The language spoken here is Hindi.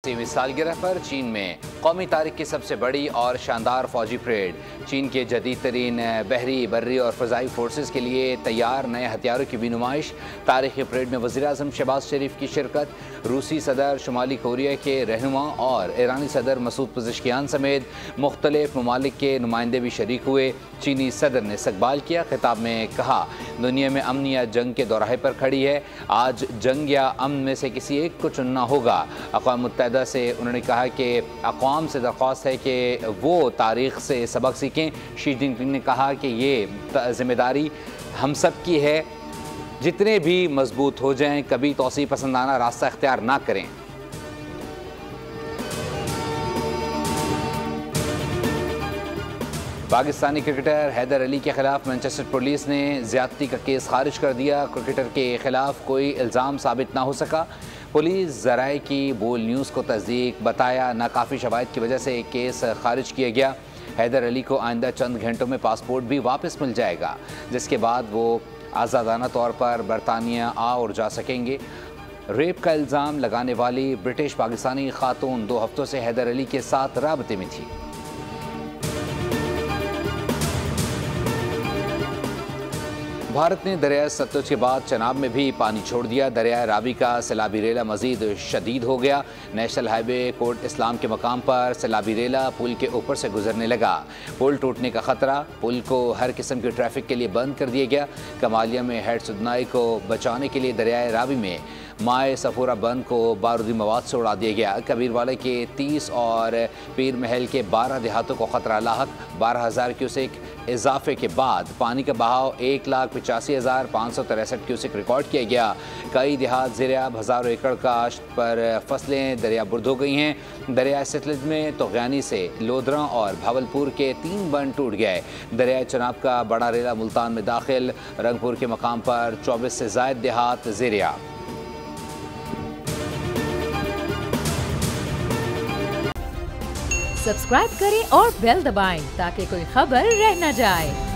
सालगिरह पर चीन में कौमी तारीख की सबसे बड़ी और शानदार फौजी परेड। चीन के जदीद तरीन बहरी, बर्री और फ़ज़ाई फोर्सेस के लिए तैयार नए हथियारों की भी नुमाइश। तारीखी परेड में वज़ीर आज़म शहबाज शरीफ की शिरकत। रूसी सदर, शुमाली कोरिया के रहनुमा और ईरानी सदर मसूद पज़ेश्कियान समेत मुख्तलिफ ममालिक के नुमाइंदे भी शरीक हुए। चीनी सदर ने इस्तकबाल किया। खिताब में कहा, दुनिया में अमन या जंग के दौराहे पर खड़ी है। आज जंग या अमन में से किसी एक को चुनना होगा। अक़वाम मुत्तहिदा से उन्होंने कहा कि अक़वाम से दरख्वास्त है कि वो तारीख़ से सबक सीखें। शी जिनपिंग ने कहा कि ये ज़िम्मेदारी हम सब की है। जितने भी मजबूत हो जाएं, कभी तौसी पसंदाना रास्ता इख्तियार ना करें। पाकिस्तानी क्रिकेटर हैदर अली के खिलाफ मैनचेस्टर पुलिस ने ज़्यादती का केस खारिज कर दिया। क्रिकेटर के खिलाफ कोई इल्ज़ाम साबित ना हो सका। पुलिस ज़राए की बोल न्यूज़ को तस्दीक बताया। नाकाफ़ी शवाहिद की वजह से केस खारिज किया गया। हैदर अली को आइंदा चंद घंटों में पासपोर्ट भी वापस मिल जाएगा, जिसके बाद वो आज़ादाना तौर पर बरतानिया आ और जा सकेंगे। रेप का इल्ज़ाम लगाने वाली ब्रिटिश पाकिस्तानी खातून 2 हफ्तों से हैदर अली के साथ राबते में थी। भारत ने दरियाए सतलुज के बाद चनाब में भी पानी छोड़ दिया। दरियाए रावी का सैलाबी रेला मजीद शदीद हो गया। नेशनल हाईवे कोट इस्लाम के मकाम पर सैलाबी रेला पुल के ऊपर से गुजरने लगा। पुल टूटने का खतरा। पुल को हर किस्म की ट्रैफिक के लिए बंद कर दिया गया। कमालिया में हेड सुदनाई को बचाने के लिए दरियाए रावी में माए सफूरा बंद को बारूदी मवाद से उड़ा दिया गया। कबीरवाला के 30 और पीर महल के 12 देहातों को खतरा लाहक। 12,000 क्यूसेक इजाफे के बाद पानी का बहाव 1,85,563 क्यूसेक रिकॉर्ड किया गया। कई देहात ज़ेर-ए-आब, हज़ारों एकड़ काश्त पर फसलें दरियाबुर्द हो गई हैं। दरिया सतलुज में तोगयानी से लोधरा और भावलपुर के 3 बंद टूट गए। दरिया चनाब का बड़ा रेला मुल्तान में दाखिल। रंगपुर के मकाम पर 24 से ज़ायद देहात ज़ेर-ए-आब। सब्सक्राइब करें और बेल दबाएं ताकि कोई खबर रह न जाए।